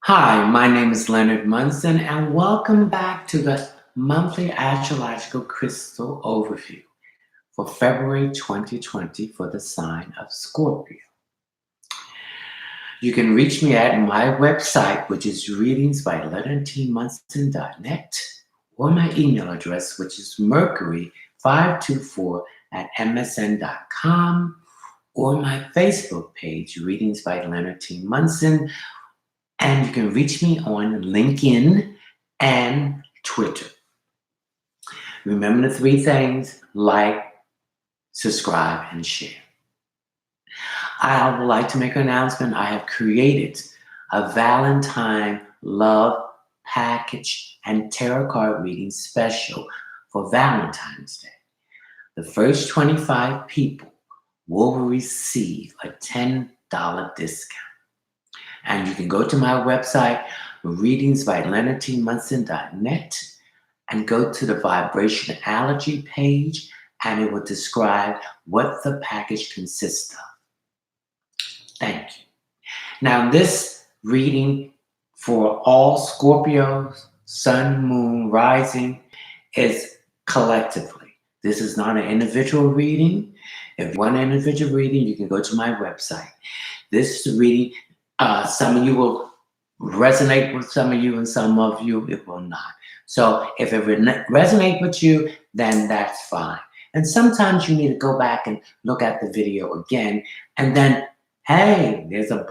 Hi, my name is Leonard Munson, and welcome back to the monthly astrological crystal overview for February 2020 for the sign of Scorpio. You can reach me at my website, which is readingsbyleonardmunson.net, or my email address, which is mercury524 at msn.com, or my Facebook page, Readings by Leonard T. Munson. And you can reach me on LinkedIn and Twitter. Remember the three things: like, subscribe, and share. I would like to make an announcement. I have created a Valentine love package and tarot card reading special for Valentine's Day. The first 25 people will receive a $10 discount. And you can go to my website, readingsbyleonardtmunson.net, and go to the vibration allergy page, and it will describe what the package consists of. Thank you. Now, this reading for all Scorpios, Sun, Moon, Rising is collectively. This is not an individual reading. If you want an individual reading, you can go to my website. This reading, some of you will resonate with some of you, and some of you it will not. So if it resonates with you, then that's fine. And sometimes you need to go back and look at the video again, and then, hey, there's a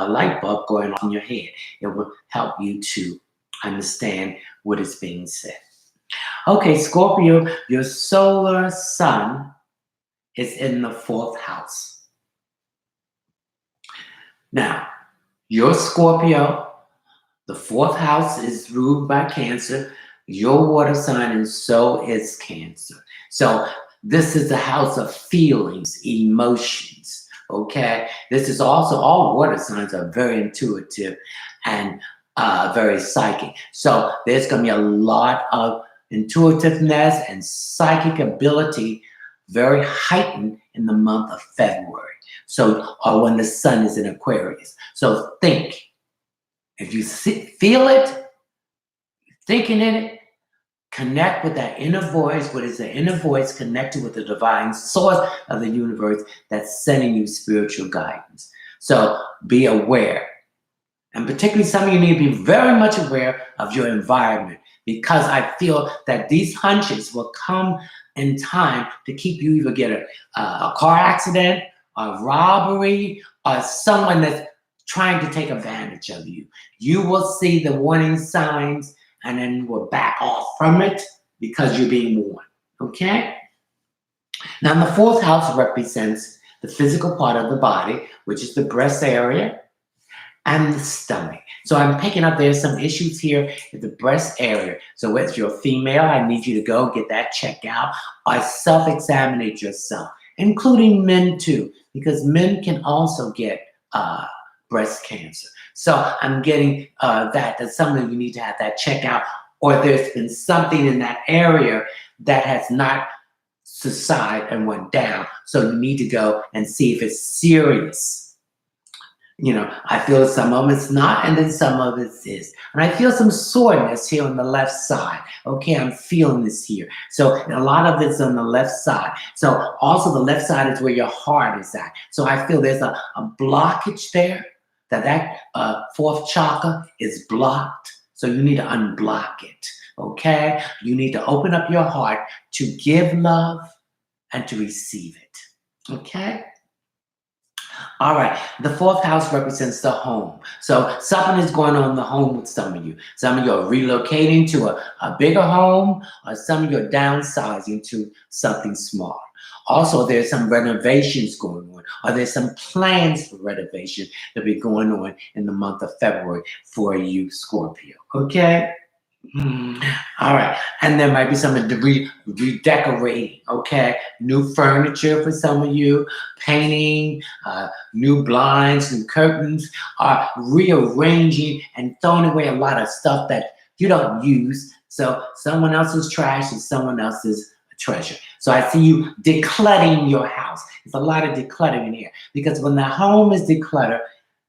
light bulb going on in your head. It will help you to understand what is being said. Okay, Scorpio, your solar sun is in the fourth house. Now, your Scorpio, the fourth house is ruled by Cancer, your water sign, and so is Cancer. So this is the house of feelings, emotions, okay? This is also, all water signs are very intuitive and very psychic. So there's going to be a lot of intuitiveness and psychic ability very heightened in the month of February. So, or when the sun is in Aquarius. So think, if you feel it, thinking in it, connect with that inner voice. What is the inner voice connected with the divine source of the universe that's sending you spiritual guidance? So be aware. And particularly some of you need to be very much aware of your environment, because I feel that these hunches will come in time to keep you either get a car accident, a robbery, or someone that's trying to take advantage of you. You will see the warning signs, and then you will back off from it because you're being warned, okay? Now, the fourth house represents the physical part of the body, which is the breast area and the stomach. So I'm picking up there's some issues here in the breast area. So if you're a female, I need you to go get that checked out or self-examine yourself, including men too, because men can also get breast cancer. So I'm getting that some of you need to have that checked out, or there's been something in that area that has not subsided and went down. So you need to go and see if it's serious. You know, I feel some of it's not, and then some of it is. And I feel some soreness here on the left side. Okay, I'm feeling this here. So a lot of it's on the left side. So also the left side is where your heart is at. So I feel there's a blockage there, that fourth chakra is blocked. So you need to unblock it, okay? You need to open up your heart to give love and to receive it, okay? All right, the fourth house represents the home. So something is going on in the home with some of you. Some of you are relocating to a bigger home, or some of you are downsizing to something smaller. Also, there's some renovations going on, or there's some plans for renovation that will be going on in the month of February for you, Scorpio, okay? All right, and there might be some redecorating, okay? New furniture for some of you, painting, new blinds, new curtains, rearranging and throwing away a lot of stuff that you don't use. So someone else's trash is someone else's treasure. So I see you decluttering your house. There's a lot of decluttering here, because when the home is decluttered,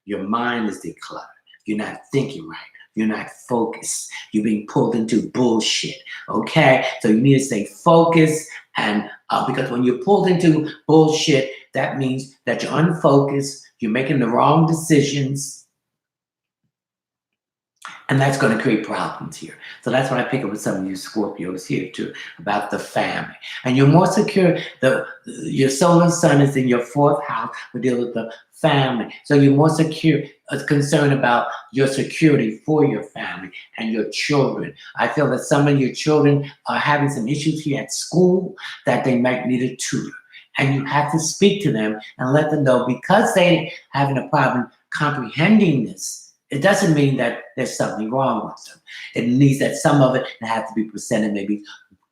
your mind is decluttered. You're not thinking right. You're not focused. You're being pulled into bullshit. Okay? So you need to stay focused. And because when you're pulled into bullshit, that means that you're unfocused. You're making the wrong decisions. And that's going to create problems here. So that's what I pick up with some of you Scorpios here too, about the family. And you're more secure. Your solar sun is in your fourth house. We deal with the family. So you're more secure, concerned about your security for your family and your children. I feel that some of your children are having some issues here at school that they might need a tutor. And you have to speak to them and let them know, because they having a problem comprehending this, it doesn't mean that there's something wrong with them. It means that some of it has to be presented maybe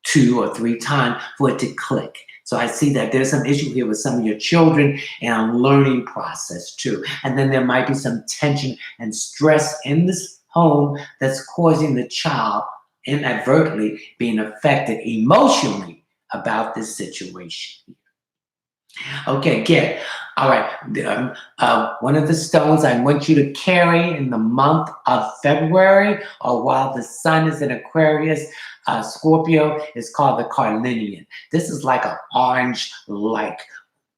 2 or 3 times for it to click. So I see that there's some issue here with some of your children and a learning process too. And then there might be some tension and stress in this home that's causing the child inadvertently being affected emotionally about this situation. Okay, good. All right. One of the stones I want you to carry in the month of February, or while the sun is in Aquarius, Scorpio, is called the carnelian. This is like an orange, like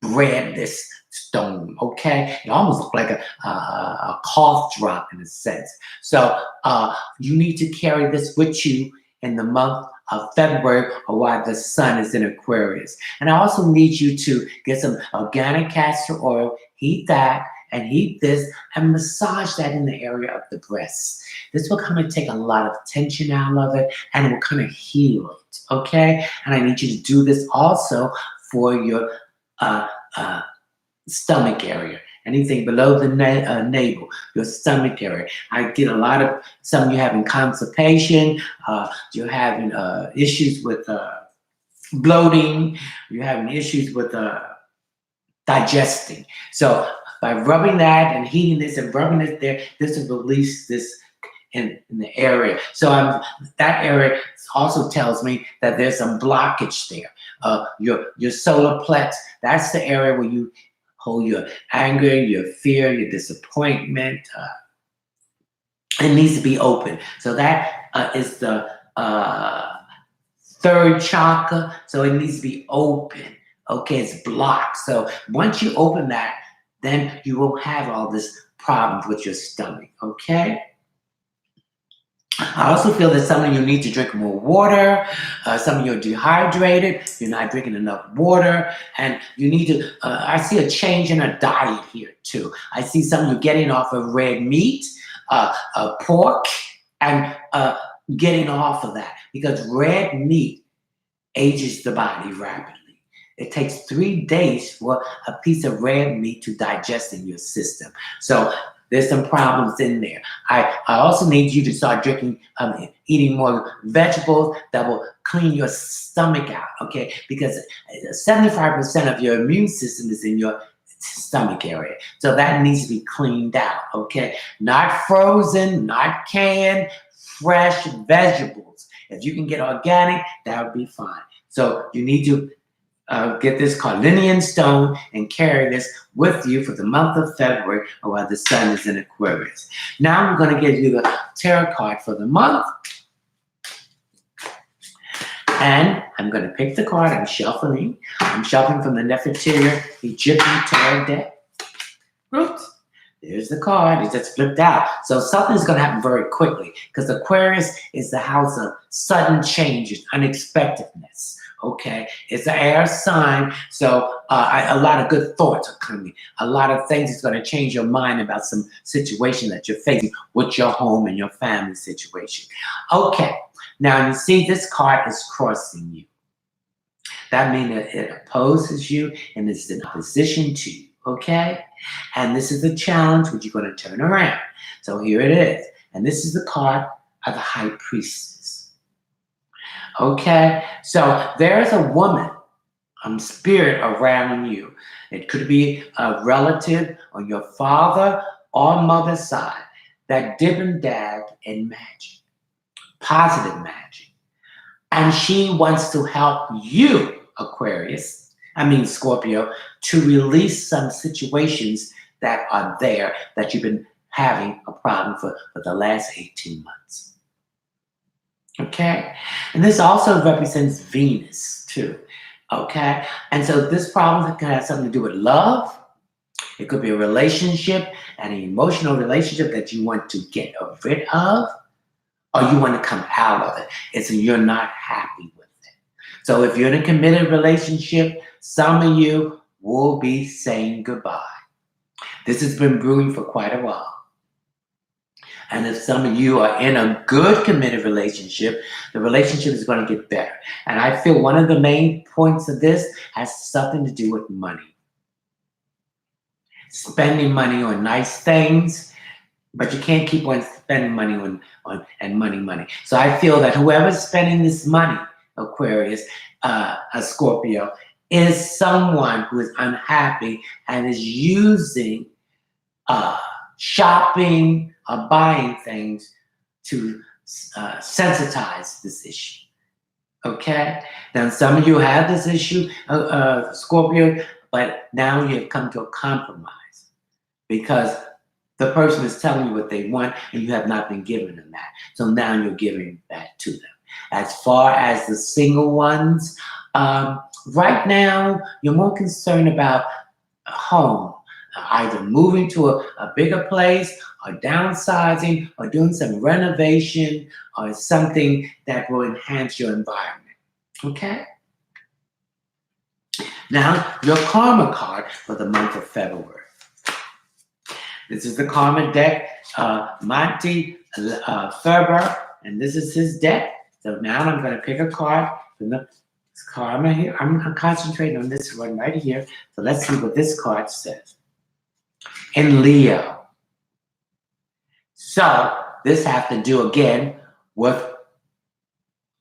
bread, this stone, okay? It almost looks like a cough drop in a sense. So you need to carry this with you in the month of February, or while the sun is in Aquarius. And I also need you to get some organic castor oil, heat that, and heat this, and massage that in the area of the breast. This will kind of take a lot of tension out of it, and it will kind of heal it, okay? And I need you to do this also for your stomach area. Anything below the navel, your stomach area. I get a lot of, some of you having constipation, you're having issues with bloating, you're having issues with digesting. So by rubbing that and heating this and rubbing it there, this will release this in the area. So that area also tells me that there's some blockage there. Your solar plex, that's the area where you hold your anger, your fear, your disappointment. It needs to be open. So that is the third chakra. So it needs to be open. Okay, it's blocked. So once you open that, then you won't have all this problems with your stomach. Okay. I also feel that some of you need to drink more water. Some of you are dehydrated. You're not drinking enough water. And you need to, I see a change in a diet here too. I see some of you getting off of red meat, pork, and getting off of that. Because red meat ages the body rapidly. It takes 3 days for a piece of red meat to digest in your system. So there's some problems in there. I also need you to start drinking, eating more vegetables that will clean your stomach out, okay? Because 75% of your immune system is in your stomach area. So that needs to be cleaned out, okay? Not frozen, not canned, fresh vegetables. If you can get organic, that would be fine. So you need to get this carnelian stone and carry this with you for the month of February, or while the sun is in Aquarius. Now I'm going to give you the tarot card for the month. And I'm going to pick the card. I'm shuffling. I'm shuffling from the Nefertiti Egyptian tarot deck. Oops. There's the card. It just flipped out. So something's going to happen very quickly, because Aquarius is the house of sudden changes, unexpectedness. Okay, it's an air sign, so a lot of good thoughts are coming. A lot of things is going to change your mind about some situation that you're facing with your home and your family situation. Okay, now you see this card is crossing you. That means that it opposes you and it's in opposition to you. Okay, and this is the challenge which you're going to turn around. So here it is, and this is the card of the High Priestess. Okay, so there's a woman, spirit around you. It could be a relative on your father or mother's side that dib and dab in magic, positive magic. And she wants to help you, Scorpio, to release some situations that are there that you've been having a problem for the last 18 months. Okay? And this also represents Venus too. Okay? And so this problem can have something to do with love. It could be a relationship, an emotional relationship that you want to get rid of, or you want to come out of it. It's you're not happy with it. So if you're in a committed relationship, some of you will be saying goodbye. This has been brewing for quite a while. And if some of you are in a good committed relationship, the relationship is going to get better. And I feel one of the main points of this has something to do with money. Spending money on nice things, but you can't keep on spending money on money. So I feel that whoever's spending this money, Aquarius, a Scorpio, is someone who is unhappy and is using shopping or buying things to sensitize this issue. Okay? Now, some of you have this issue, Scorpio, but now you've come to a compromise because the person is telling you what they want and you have not been giving them that. So now you're giving that to them. As far as the single ones, right now you're more concerned about a home, either moving to a bigger place or downsizing or doing some renovation or something that will enhance your environment. Okay? Now, your karma card for the month of February. This is the karma deck, Monty Ferber, and this is his deck. So now I'm going to pick a card from the karma here. I'm concentrating on this one right here. So let's see what this card says. In Leo. So this has to do again with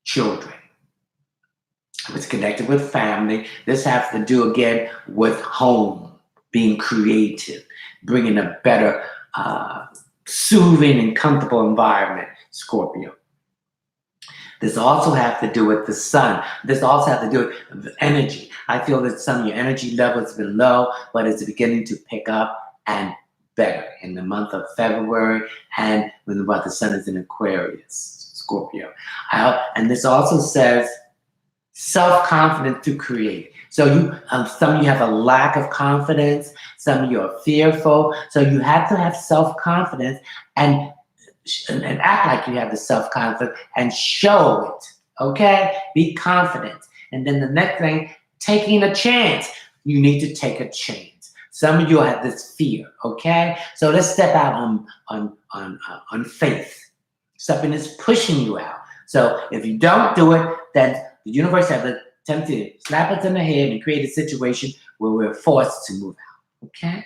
children. It's connected with family. This has to do again with home, being creative, bringing a better, soothing and comfortable environment, Scorpio. This also has to do with the sun. This also has to do with energy. I feel that some of your energy level has been low, but it's beginning to pick up and better in the month of February and when the sun is in Aquarius, Scorpio. And this also says self-confidence to create. So you, some of you have a lack of confidence. Some of you are fearful. So you have to have self-confidence and act like you have the self-confidence and show it. Okay? Be confident. And then the next thing, taking a chance. You need to take a chance. Some of you have this fear. Okay? So let's step out on faith. Something is pushing you out. So if you don't do it, then the universe has the attempt to slap us in the head and create a situation where we're forced to move out. Okay?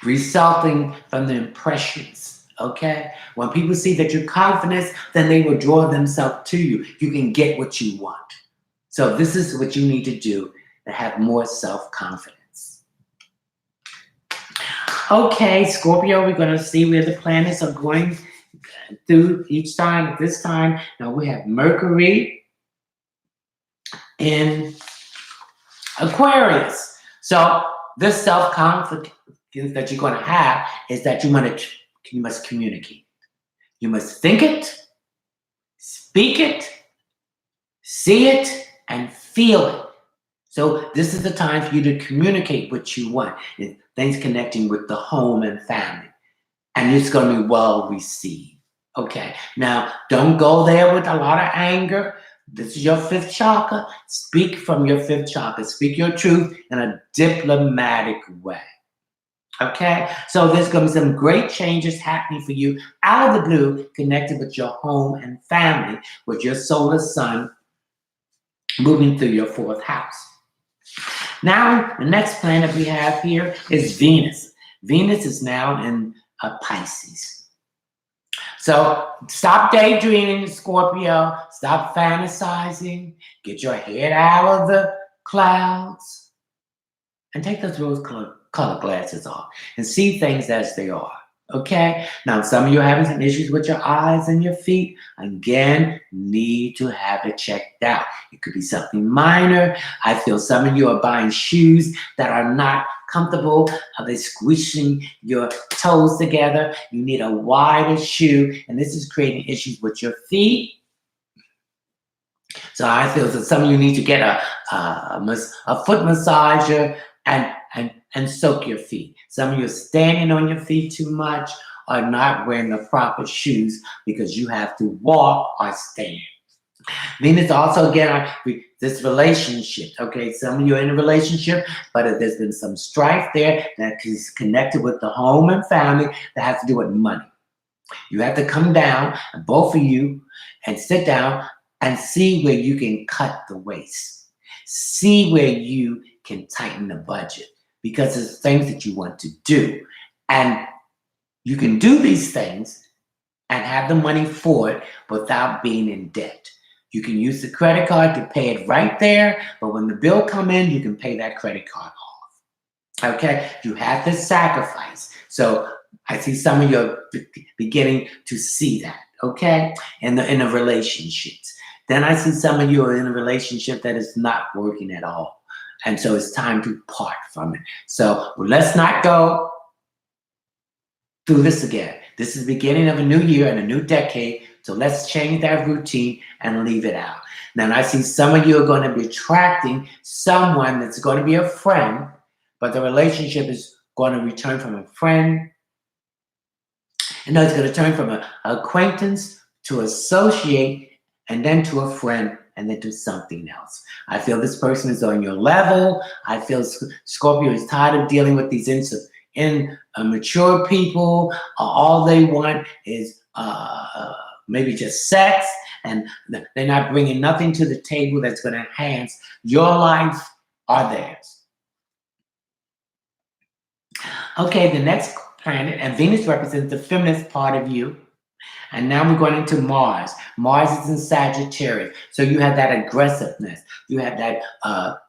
Resulting from the impressions. Okay? When people see that you're confident, then they will draw themselves to you. You can get what you want. So this is what you need to do to have more self-confidence. Okay, Scorpio, we're going to see where the planets are going through each time. At this time, now we have Mercury in Aquarius. So this self-confidence that you're going to have is that you must communicate. You must think it, speak it, see it, and feel it. So this is the time for you to communicate what you want. Things connecting with the home and family. And it's going to be well received. Okay, now don't go there with a lot of anger. This is your fifth chakra. Speak from your fifth chakra. Speak your truth in a diplomatic way. Okay, so there's going to be some great changes happening for you out of the blue, connected with your home and family, with your solar sun moving through your fourth house. Now, the next planet we have here is Venus. Venus is now in Pisces. So stop daydreaming, Scorpio. Stop fantasizing. Get your head out of the clouds. And take those rose-colored glasses off and see things as they are. Okay. Now, some of you are having some issues with your eyes and your feet. Again, need to have it checked out. It could be something minor. I feel some of you are buying shoes that are not comfortable. Are they squishing your toes together? You need a wider shoe, and this is creating issues with your feet. So I feel that some of you need to get a foot massager and soak your feet. Some of you are standing on your feet too much or not wearing the proper shoes because you have to walk or stand. Venus also again this relationship. Okay, some of you are in a relationship, but there's been some strife there that is connected with the home and family that has to do with money. You have to come down, both of you, and sit down and see where you can cut the waste. See where you can tighten the budget because there's things that you want to do. And you can do these things and have the money for it without being in debt. You can use the credit card to pay it right there, but when the bill come in, you can pay that credit card off. Okay? You have to sacrifice. So I see some of you are beginning to see that, okay? In the relationships. Then I see some of you are in a relationship that is not working at all. And so it's time to part from it. So let's not go through this again. This is the beginning of a new year and a new decade. So let's change that routine and leave it out. Now I see some of you are going to be attracting someone that's going to be a friend, but the relationship is going to return from a friend. And it's going to turn from an acquaintance to associate and then to a friend and then to something else. I feel this person is on your level. I feel Scorpio is tired of dealing with these immature people. All they want is maybe just sex, and they're not bringing nothing to the table that's going to enhance your life or theirs. Okay, the next planet, and Venus represents the feminist part of you. And now we're going into Mars. Mars is in Sagittarius. So you have that aggressiveness. You have that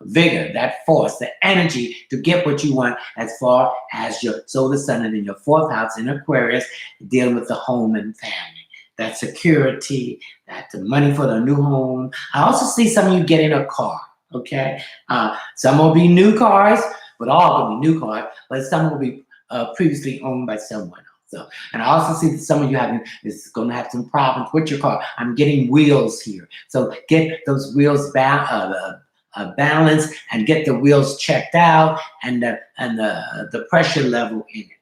vigor, that force, the energy to get what you want as far as your solar sun and in your fourth house in Aquarius, dealing with the home and family. That security, that the money for the new home. I also see some of you getting a car, okay? Some will be new cars, but all will be new cars, but some will be previously owned by someone else. So, and I also see that some of you is going to have some problems with your car. I'm getting wheels here. So get those wheels balanced and get the wheels checked out and the pressure level in it.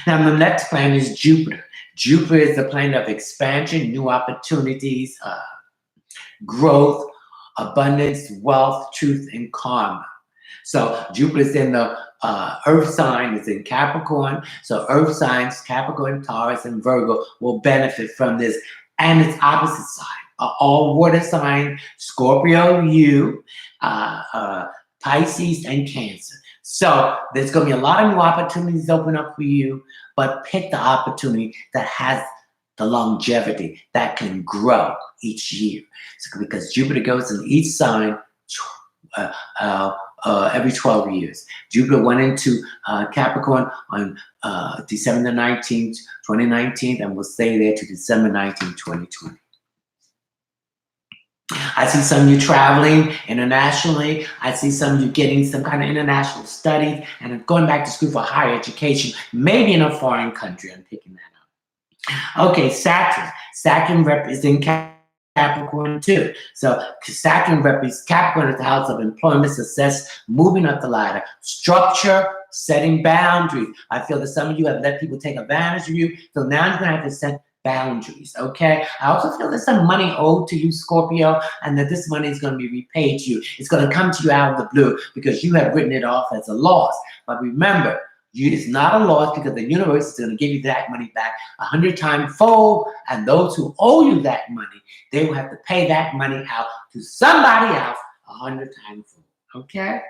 Now, the next planet is Jupiter. Jupiter is the planet of expansion, new opportunities, growth, abundance, wealth, truth, and karma. So Jupiter is in the Earth sign, is in Capricorn. So Earth signs, Capricorn, Taurus, and Virgo will benefit from this. And its opposite side, all water sign, Scorpio, you, Pisces, and Cancer. So there's going to be a lot of new opportunities open up for you, but pick the opportunity that has the longevity that can grow each year. So, because Jupiter goes in each sign every 12 years. Jupiter went into Capricorn on December 19th, 2019, and will stay there to December 19th, 2020. I see some of you traveling internationally. I see some of you getting some kind of international studies and going back to school for higher education, maybe in a foreign country. I'm picking that up. Okay, Saturn. Saturn represents Capricorn too. So Saturn represents Capricorn as the house of employment, success, moving up the ladder, structure, setting boundaries. I feel that some of you have let people take advantage of you. So now you're going to have to set boundaries, okay? I also feel there's some money owed to you, Scorpio, and that this money is going to be repaid to you. It's going to come to you out of the blue because you have written it off as a loss. But remember, it's not a loss because the universe is going to give you that money back 100 times fold, and those who owe you that money, they will have to pay that money out to somebody else 100 times fold, okay?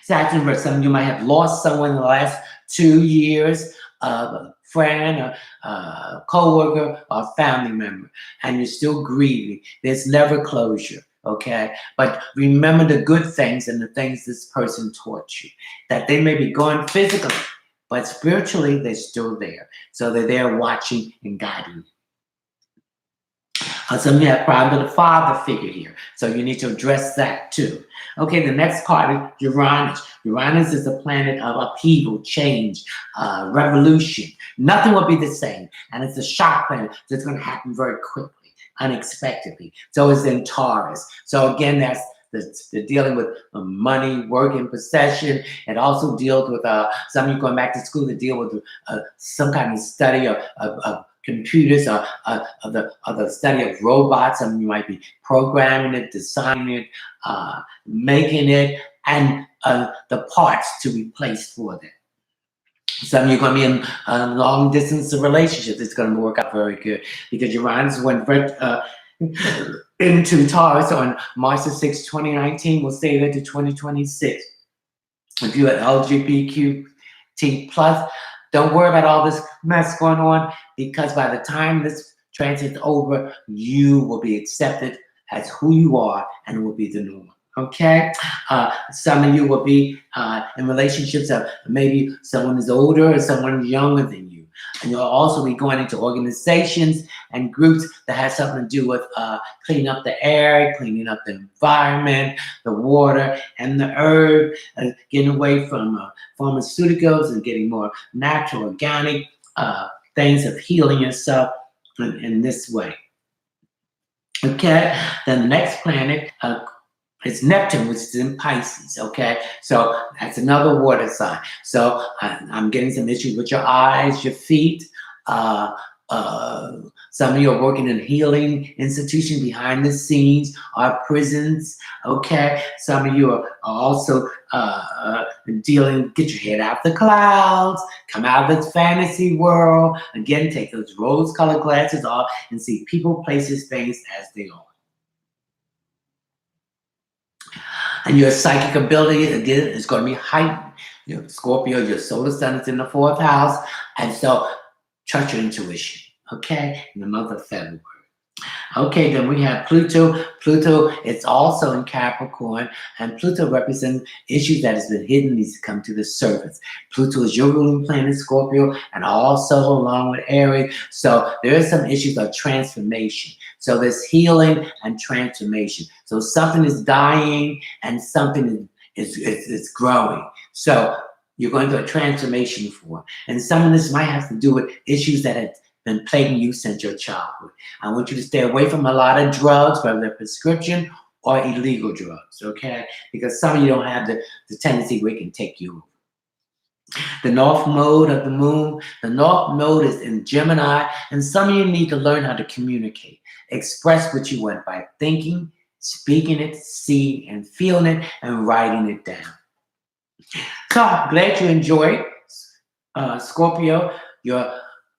Saturn, some of you might have lost someone in the last 2 years, a friend, a co-worker, or family member, and you're still grieving. There's never closure, okay? But remember the good things and the things this person taught you, that they may be gone physically, but spiritually, they're still there. So they're there watching and guiding. Some of you have problems with the father figure here, so you need to address that too. Okay, the next card is Uranus. Uranus is a planet of upheaval, change, revolution. Nothing will be the same, and it's a shock planet that's going to happen very quickly, unexpectedly. So it's in Taurus. So again, that's the dealing with money, work, and possession. It also deals with some of you going back to school to deal with some kind of study of computers or the study of robots. Some of you might be programming it, designing it, making it, and the parts to be placed for them. Some of you are going to be in long distance relationships. It's going to work out very good because Uranus went into Taurus on March the 6th, 2019. We'll stay there to 2026. If you're LGBTQ plus, don't worry about all this mess going on, because by the time this transit's over, you will be accepted as who you are, and it will be the norm. Okay? Some of you will be in relationships of maybe someone is older or someone younger than you. And you'll also be going into organizations and groups that have something to do with cleaning up the air, cleaning up the environment, the water, and the earth, getting away from pharmaceuticals and getting more natural, organic things of healing yourself in this way. Okay, then the next planet is Neptune, which is in Pisces. Okay, so that's another water sign. So I'm getting some issues with your eyes, your feet. Some of you are working in healing institutions behind the scenes, or prisons. Okay, some of you are also dealing. Get your head out the clouds, come out of this fantasy world. Again, take those rose-colored glasses off and see people, places, things as they are. And your psychic ability, again, is going to be heightened. Your Scorpio, your solar sun is in the 4th house. And so trust your intuition, okay, in the month of February. Okay, then we have Pluto. Pluto is also in Capricorn, and Pluto represents issues that has been hidden, needs to come to the surface. Pluto is your ruling planet, Scorpio, and also along with Aries. So there is some issues of transformation. So there's healing and transformation. So something is dying and something is growing. So you're going through a transformation for it. And some of this might have to do with issues that have been plaguing you since your childhood. I want you to stay away from a lot of drugs, whether they're prescription or illegal drugs, okay? Because some of you don't have the tendency where it can take you over. The north node of the moon, the north node is in Gemini, and some of you need to learn how to communicate. Express what you want by thinking, speaking it, seeing and feeling it, and writing it down. So I'm glad you enjoyed, Scorpio, your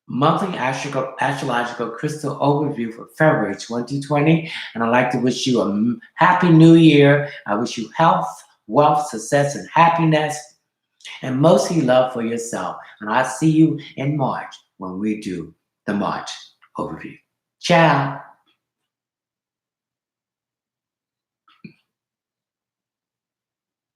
monthly astrological crystal overview for February 2020. And I'd like to wish you a happy new year. I wish you health, wealth, success, and happiness, and mostly love for yourself. And I'll see you in March when we do the March overview. Ciao.